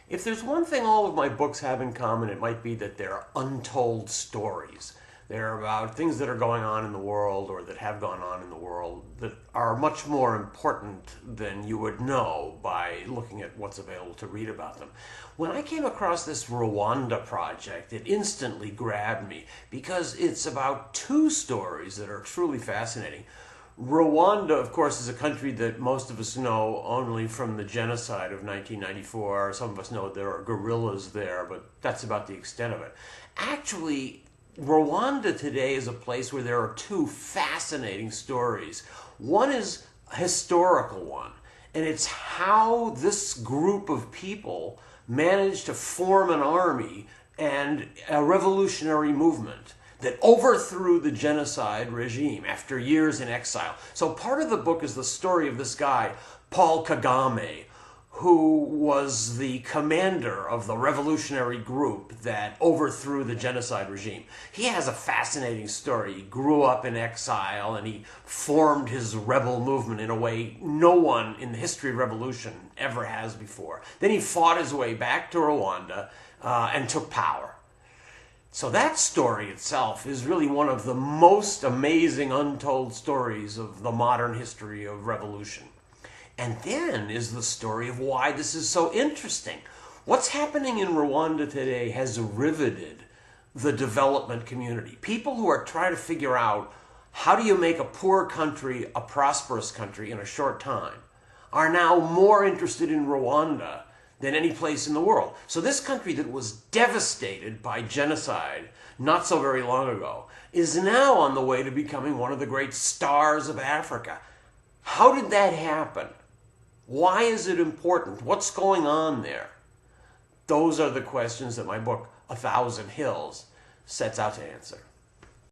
If there's one thing all of my books have in common, it might be that they're untold stories. They're about things that are going on in the world or that have gone on in the world that are much more important than you would know by looking at what's available to read about them. When I came across this Rwanda project, it instantly grabbed me because it's about two stories that are truly fascinating. Rwanda, of course, is a country that most of us know only from the genocide of 1994. Some of us know there are guerrillas there, but that's about the extent of it. Actually, Rwanda today is a place where there are two fascinating stories. One is a historical one, and it's how this group of people managed to form an army and a revolutionary movement that overthrew the genocide regime after years in exile. So part of the book is the story of this guy, Paul Kagame, who was the commander of the revolutionary group that overthrew the genocide regime. He has a fascinating story. He grew up in exile and he formed his rebel movement in a way no one in the history of revolution ever has before. Then he fought his way back to Rwanda and took power. So that story itself is really one of the most amazing untold stories of the modern history of revolution. And then is the story of why this is so interesting. What's happening in Rwanda today has riveted the development community. People who are trying to figure out how do you make a poor country a prosperous country in a short time are now more interested in Rwanda than any place in the world. So this country that was devastated by genocide not so very long ago is now on the way to becoming one of the great stars of Africa. How did that happen? Why is it important? What's going on there? Those are the questions that my book, A Thousand Hills, sets out to answer.